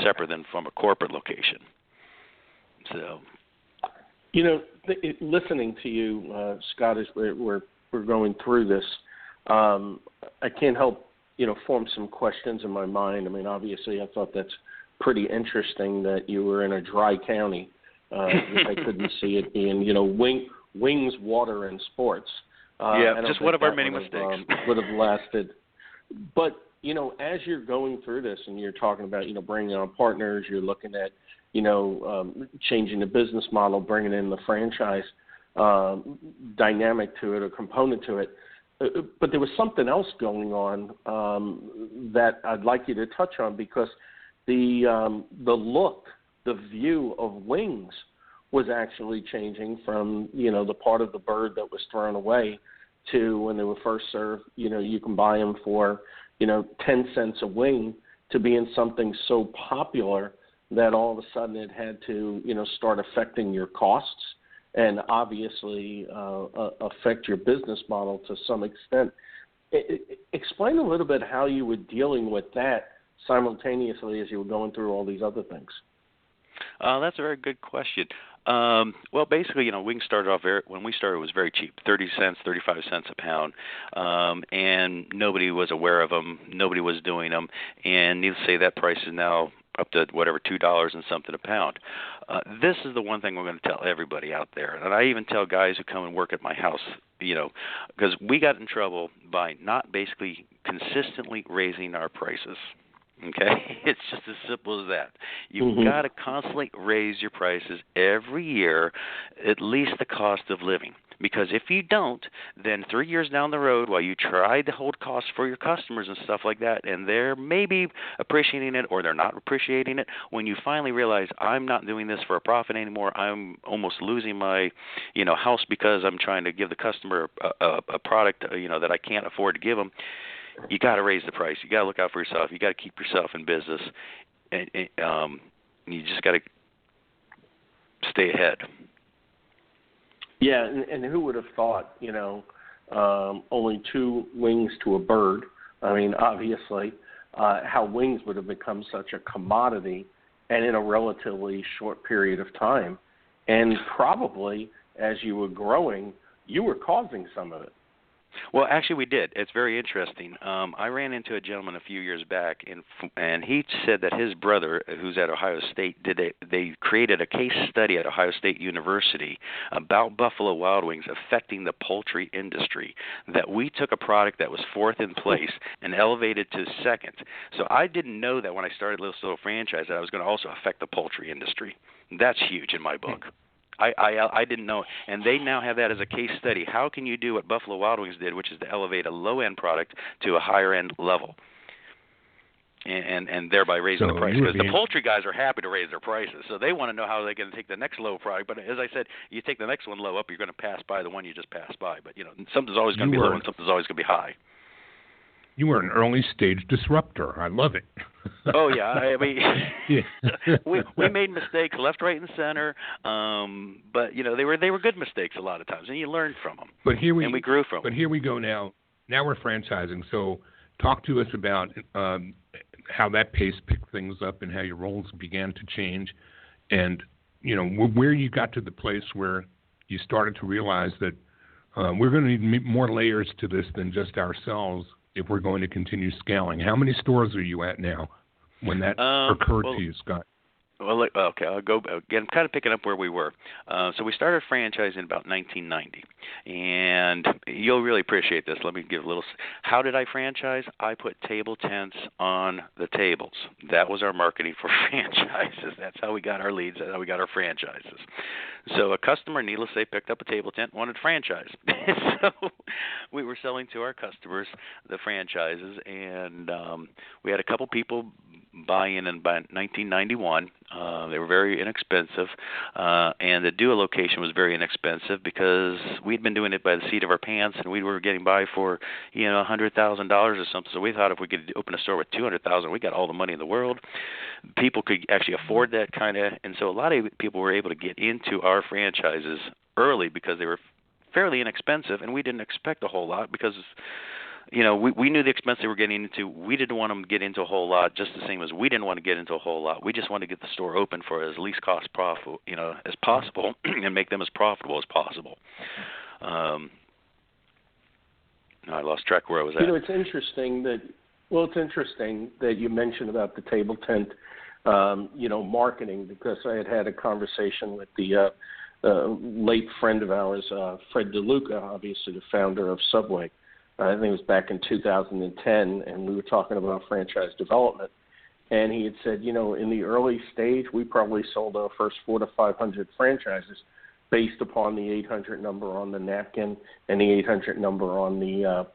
separate than from a corporate location. So, listening to you, Scott, as we're going through this, I can't help form some questions in my mind. I mean, obviously, I thought that's pretty interesting that you were in a dry county. I couldn't see it being, wings, water, and sports. Just one of our many mistakes. Would have lasted. But, as you're going through this and you're talking about, bringing on partners, you're looking at, changing the business model, bringing in the franchise dynamic to it, or component to it. But there was something else going on that I'd like you to touch on, because the look, the view of wings was actually changing from, the part of the bird that was thrown away to when they were first served, you can buy them for, 10 cents a wing, to being something so popular that all of a sudden it had to, start affecting your costs and obviously affect your business model to some extent. Explain a little bit how you were dealing with that simultaneously as you were going through all these other things. That's a very good question. Well, basically, wings started off when we started, it was very cheap, 30 cents, 35 cents a pound, and nobody was aware of them. Nobody was doing them, and needless to say, that price is now up to whatever, $2 and something a pound. This is the one thing we're going to tell everybody out there, and I even tell guys who come and work at my house, because we got in trouble by not basically consistently raising our prices. Okay, it's just as simple as that. You've got to constantly raise your prices every year, at least the cost of living. Because if you don't, then 3 years down the road, while you try to hold costs for your customers and stuff like that, and they're maybe appreciating it or they're not appreciating it, when you finally realize I'm not doing this for a profit anymore, I'm almost losing my, house because I'm trying to give the customer a product, that I can't afford to give them. You got to raise the price. You got to look out for yourself. You got to keep yourself in business, and you just got to stay ahead. Yeah, and who would have thought, only 2 wings to a bird. I mean, obviously, how wings would have become such a commodity, and in a relatively short period of time. And probably, as you were growing, you were causing some of it. Well, actually, we did. It's very interesting. I ran into a gentleman a few years back, and he said that his brother, who's at Ohio State, they created a case study at Ohio State University about Buffalo Wild Wings affecting the poultry industry. That we took a product that was fourth in place and elevated to second. So I didn't know that when I started this little franchise that I was going to also affect the poultry industry. That's huge in my book. I didn't know, and they now have that as a case study. How can you do what Buffalo Wild Wings did, which is to elevate a low-end product to a higher-end level, and thereby raising the price? Because the poultry guys are happy to raise their prices, so they want to know how they're going to take the next low product. But as I said, you take the next one low up, you're going to pass by the one you just passed by. But something's always going to be low and something's always going to be high. You were an early-stage disruptor. I love it. Oh yeah, I mean, we made mistakes left, right, and center, but they were good mistakes a lot of times, and you learned from them. And we grew from them. But here we go now. Now we're franchising. So talk to us about how that pace picked things up and how your roles began to change, and where you got to the place where you started to realize that we're going to need more layers to this than just ourselves if we're going to continue scaling. How many stores are you at now when that occurred to you, Scott? Well, okay, I'll go again. I'm kind of picking up where we were. So we started franchising in about 1990, and you'll really appreciate this. Let me give a little. How did I franchise? I put table tents on the tables. That was our marketing for franchises. That's how we got our leads. That's how we got our franchises. So a customer, needless to say, picked up a table tent, wanted a franchise. So we were selling to our customers the franchises, and we had a couple people buy in about 1991. They were very inexpensive, and to do a location was very inexpensive because we'd been doing it by the seat of our pants, and we were getting by for $100,000 or something. So we thought if we could open a store with $200,000, we got all the money in the world. People could actually afford that kind of, and so a lot of people were able to get into our franchises early because they were fairly inexpensive, and we didn't expect a whole lot because we knew the expense they were getting into. We didn't want them to get into a whole lot, just the same as we didn't want to get into a whole lot. We just wanted to get the store open for as least cost profit, as possible, and make them as profitable as possible. I lost track where I was at. It's interesting that you mentioned about the table tent, marketing, because I had a conversation with the late friend of ours, Fred DeLuca, obviously the founder of Subway. I think it was back in 2010, and we were talking about franchise development. And he had said, in the early stage, we probably sold our first 400 to 500 franchises based upon the 800 number on the napkin and the 800 number on the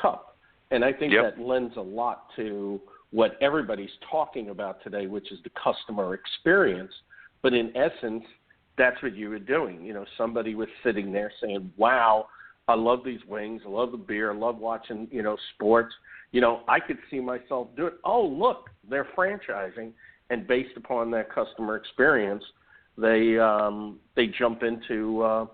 cup. And I think that lends a lot to what everybody's talking about today, which is the customer experience. But in essence, that's what you were doing. Somebody was sitting there saying, wow, I love these wings. I love the beer. I love watching, sports. I could see myself do it. Oh, look, they're franchising. And based upon that customer experience, they jump into,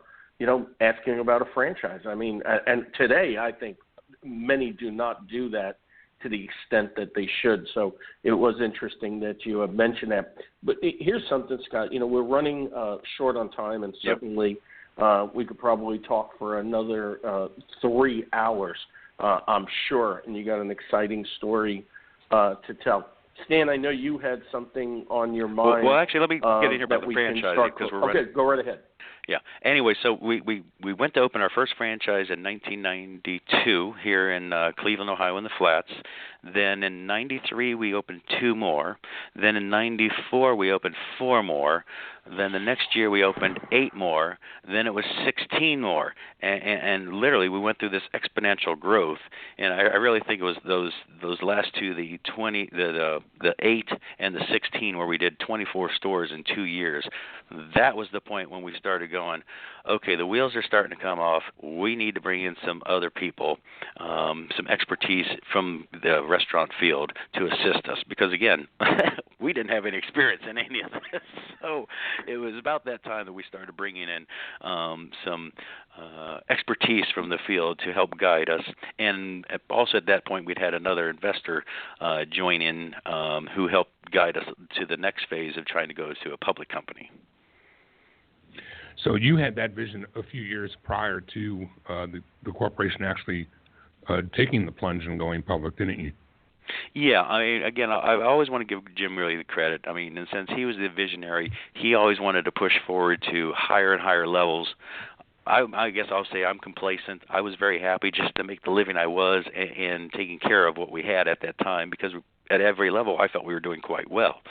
asking about a franchise. I mean, and today I think many do not do that to the extent that they should. So it was interesting that you have mentioned that. But here's something, Scott. We're running short on time, and certainly we could probably talk for another 3 hours, I'm sure. And you got an exciting story to tell. Stan, I know you had something on your mind. Well, actually, let me get in here about the franchise because we're running. Okay, go right ahead. Yeah. Anyway, so we went to open our first franchise in 1992 here in Cleveland, Ohio, in the Flats. Then in 93 we opened 2 more. Then in 94 we opened 4 more. Then the next year we opened 8 more. Then it was 16 more. And literally we went through this exponential growth. And I really think it was those last two, the 8 and the 16, where we did 24 stores in 2 years. That was the point when we started going, okay, the wheels are starting to come off. We need to bring in some other people, some expertise from the restaurant field to assist us. Because, again, we didn't have any experience in any of this. So it was about that time that we started bringing in some expertise from the field to help guide us. And also at that point, we'd had another investor join in who helped guide us to the next phase of trying to go to a public company. So you had that vision a few years prior to the corporation actually taking the plunge and going public, didn't you? Yeah, I mean, again, I always want to give Jim really the credit. I mean, in a sense, he was the visionary. He always wanted to push forward to higher and higher levels. I guess I'll say I'm complacent. I was very happy just to make the living I was and taking care of what we had at that time, because at every level I felt we were doing quite well.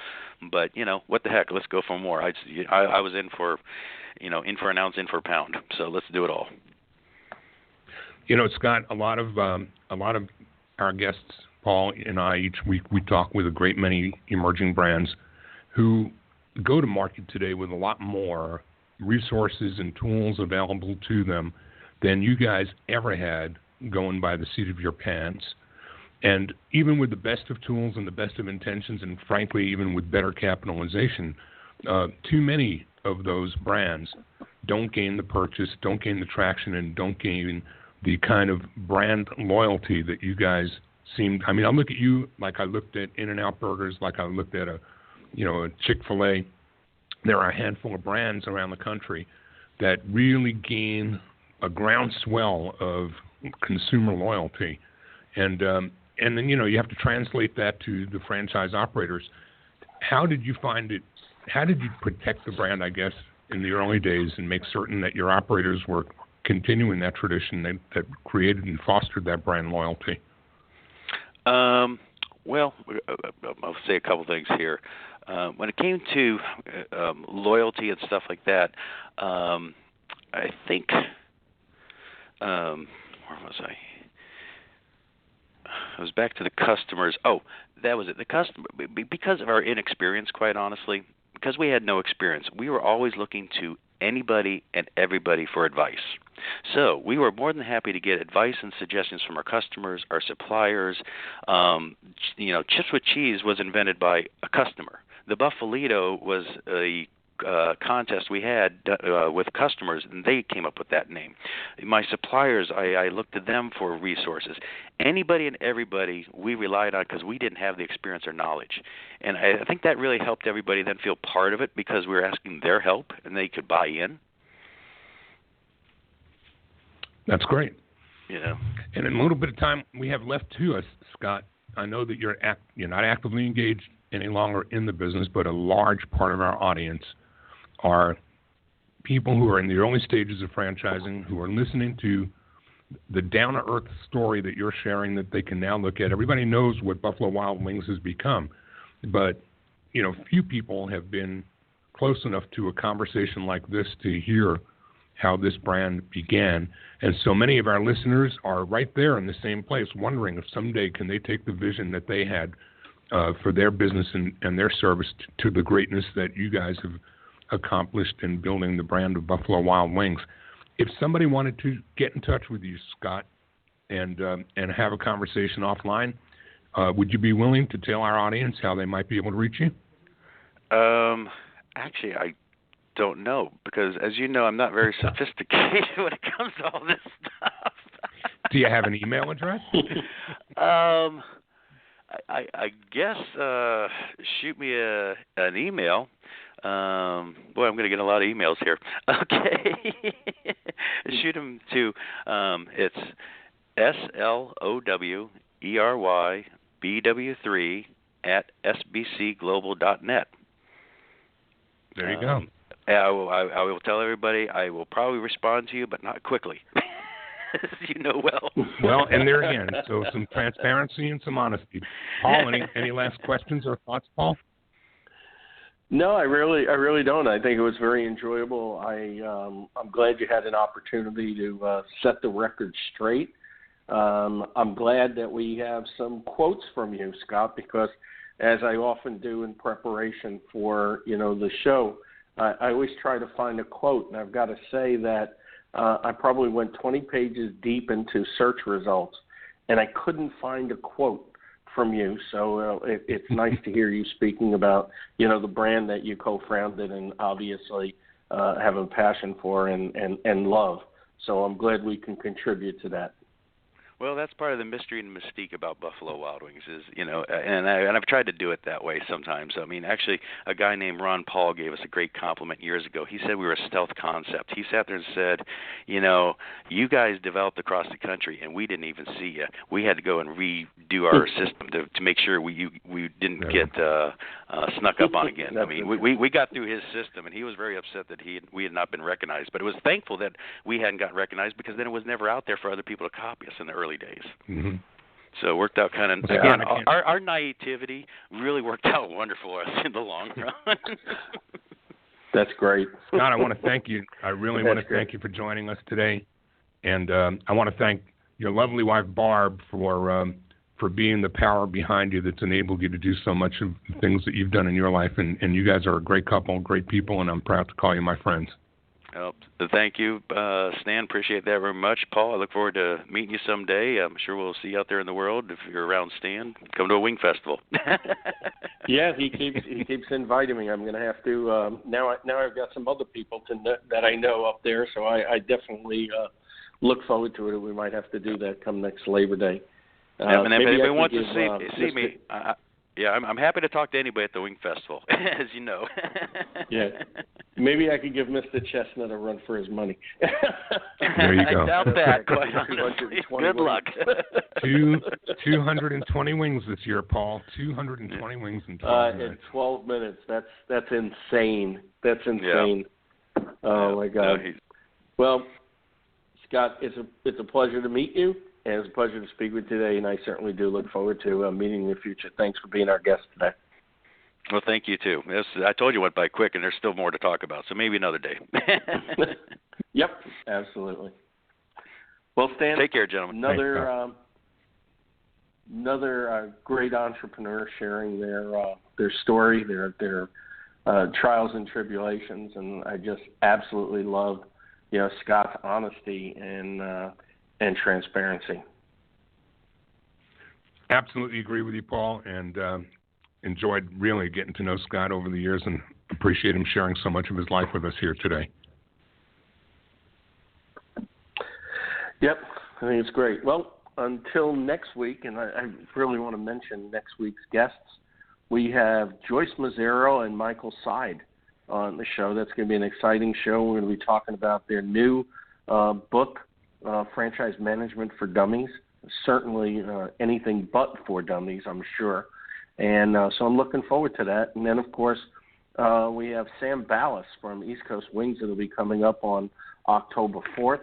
But, what the heck, let's go for more. I was in for an ounce, in for a pound. So let's do it all. Scott, a lot of our guests, Paul and I, each week we talk with a great many emerging brands who go to market today with a lot more resources and tools available to them than you guys ever had, going by the seat of your pants. And even with the best of tools and the best of intentions, and frankly, even with better capitalization, too many of those brands don't gain the purchase, don't gain the traction, and don't gain the kind of brand loyalty that you guys seemed. I mean, I look at you like I looked at In-N-Out Burgers, like I looked at a Chick-fil-A. There are a handful of brands around the country that really gain a groundswell of consumer loyalty, and then you have to translate that to the franchise operators. How did you find it? How did you protect the brand, I guess, in the early days, and make certain that your operators were continuing that tradition that created and fostered that brand loyalty? Well, I'll say a couple things here. When it came to loyalty and stuff like that, I think where was I? I was back to the customers. Oh, that was it. The customer, because of our inexperience, quite honestly, because we had no experience, we were always looking to anybody and everybody for advice. So we were more than happy to get advice and suggestions from our customers, our suppliers. Chips with cheese was invented by a customer. The Buffalito was a contest we had with customers, and they came up with that name. My suppliers, I looked to them for resources. Anybody and everybody we relied on because we didn't have the experience or knowledge. And I think that really helped everybody then feel part of it, because we were asking their help and they could buy in. That's great. And in a little bit of time we have left to us, Scott, I know that you're not actively engaged any longer in the business, but a large part of our audience are people who are in the early stages of franchising, who are listening to the down-to-earth story that you're sharing, that they can now look at. Everybody knows what Buffalo Wild Wings has become, but few people have been close enough to a conversation like this to hear how this brand began. And so many of our listeners are right there in the same place, wondering if someday can they take the vision that they had for their business and their service to the greatness that you guys have accomplished in building the brand of Buffalo Wild Wings. If somebody wanted to get in touch with you, Scott, and have a conversation offline, would you be willing to tell our audience how they might be able to reach you? Actually, I don't know, because as you know, I'm not very sophisticated when it comes to all this stuff. Do you have an email address? I guess shoot me an email. Boy, I'm going to get a lot of emails here. Okay. Shoot them to, it's SLOWERYBW3@sbcglobal.net. There you go. I will tell everybody. I will probably respond to you, but not quickly. You know well. Well, and there again, so some transparency and some honesty. Paul, any last questions or thoughts, Paul? No, I really don't. I think it was very enjoyable. I'm glad you had an opportunity to set the record straight. I'm glad that we have some quotes from you, Scott, because as I often do in preparation for the show, I always try to find a quote, and I've got to say that I probably went 20 pages deep into search results, and I couldn't find a quote from you. So it's nice to hear you speaking about, the brand that you co-founded and obviously have a passion for and love. So I'm glad we can contribute to that. Well, that's part of the mystery and mystique about Buffalo Wild Wings is, and I've tried to do it that way sometimes. I mean, actually, a guy named Ron Paul gave us a great compliment years ago. He said we were a stealth concept. He sat there and said, you guys developed across the country, and we didn't even see you. We had to go and redo our system to make sure we didn't get snuck up on again. I mean, we got through his system, and he was very upset that we had not been recognized. But it was thankful that we hadn't gotten recognized because then it was never out there for other people to copy us in the early days. Mm-hmm. So it worked out kind of, again, our naivety really worked out wonderful for us in the long run. That's great. Scott, I want to thank you. I really want to thank you for joining us today. And I want to thank your lovely wife, Barb, for being the power behind you that's enabled you to do so much of the things that you've done in your life. And you guys are a great couple, great people, and I'm proud to call you my friends. Well, thank you, Stan. Appreciate that very much. Paul, I look forward to meeting you someday. I'm sure we'll see you out there in the world. If you're around, Stan, come to a wing festival. Yeah, he keeps inviting me. I'm going to have to now I've got some other people that I know up there, so I definitely look forward to it. We might have to do that come next Labor Day. And if anybody wants to see me, I'm happy to talk to anybody at the Wing Festival, as you know. Yeah. Maybe I could give Mr. Chestnut a run for his money. There you go. I doubt that, quite honestly. Good luck. 220 wings this year, Paul. 220 wings in 12 minutes. In 12 minutes. That's insane. That's insane. Yeah. Oh, my God. Well, Scott, it's a pleasure to meet you. And it's a pleasure to speak with you today, and I certainly do look forward to meeting you in the future. Thanks for being our guest today. Well, thank you, too. I told you it went by quick, and there's still more to talk about, so maybe another day. Yep, absolutely. Well, Stan, take care, gentlemen. Another great entrepreneur sharing their story, their trials and tribulations, and I just absolutely love, Scott's honesty and transparency. Absolutely agree with you, Paul, and enjoyed really getting to know Scott over the years and appreciate him sharing so much of his life with us here today. Yep, I think it's great. Well, until next week, and I really want to mention next week's guests, we have Joyce Mazzaro and Michael Seid on the show. That's going to be an exciting show. We're going to be talking about their new book, Franchise Management for Dummies, certainly anything but for dummies, I'm sure. And so I'm looking forward to that. And then, of course, we have Sam Ballas from East Coast Wings that will be coming up on October 4th.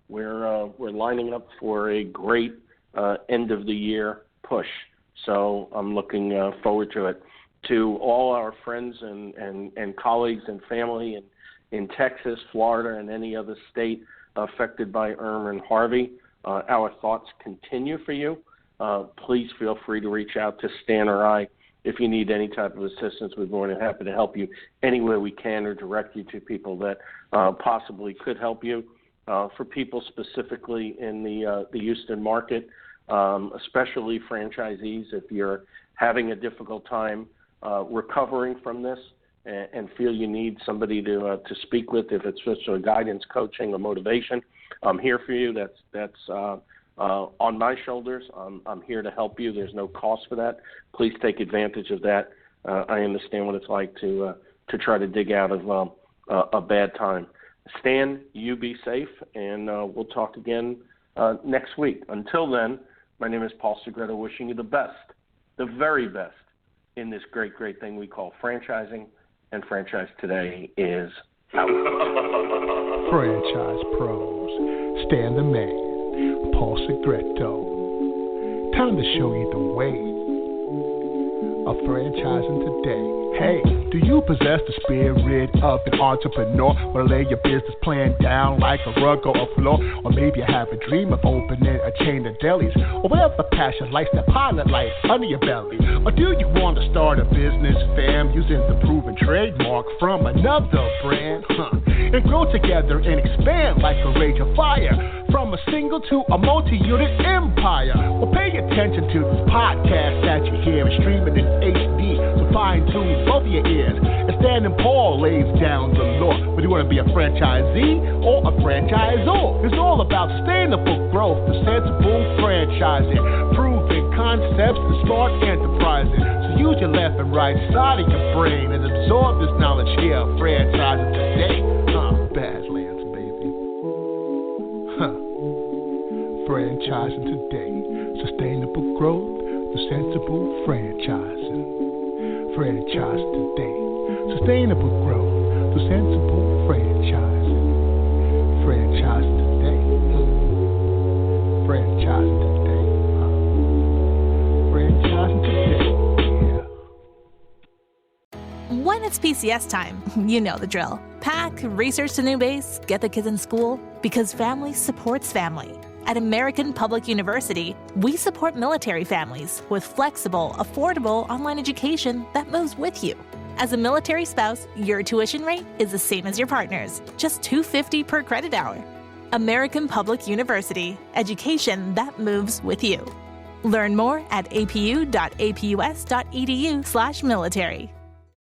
We're lining up for a great end-of-the-year push. So I'm looking forward to it. To all our friends and colleagues and family in Texas, Florida, and any other state affected by Irma and Harvey, our thoughts continue for you. Please feel free to reach out to Stan or I if you need any type of assistance. We're more than happy to help you anywhere we can or direct you to people that possibly could help you. For people specifically in the Houston market, especially franchisees, if you're having a difficult time recovering from this and feel you need somebody to speak with, if it's just a guidance, coaching, or motivation, I'm here for you. That's on my shoulders. I'm here to help you. There's no cost for that. Please take advantage of that. I understand what it's like to try to dig out of a bad time. Stan, you be safe, and we'll talk again next week. Until then, my name is Paul Segreto, wishing you the best, the very best, in this great, great thing we call franchising. And Franchise Today is out. Franchise Pros, Stan the Man, Paul Segreto. Time to show you the way of franchising today. Hey, do you possess the spirit of an entrepreneur? Or lay your business plan down like a rug or a floor? Or maybe you have a dream of opening a chain of delis, or whatever passion lights that pilot light under your belly. Or do you want to start a business, fam, using the proven trademark from another brand? And grow together and expand like a rage of fire. From a a single to a multi-unit empire. Well, pay attention to this podcast that you hear and streaming in HD. So fine-tune both of your ears. And Standing Paul lays down the law. Whether you want to be a franchisee or a franchisor, it's all about sustainable growth, the sensible franchising, proven concepts, the smart enterprising. So use your left and right side of your brain and absorb this knowledge here. Franchising today, Badlands, baby. Franchising today, sustainable growth, the sensible franchising. Franchising today, sustainable growth, the sensible franchising. Franchising today, franchising today, franchising today, yeah. When it's PCS time, you know the drill. Pack, research the new base, get the kids in school, because family supports family. At American Public University, we support military families with flexible, affordable online education that moves with you. As a military spouse, your tuition rate is the same as your partner's, just $250 per credit hour. American Public University, education that moves with you. Learn more at apu.apus.edu/military.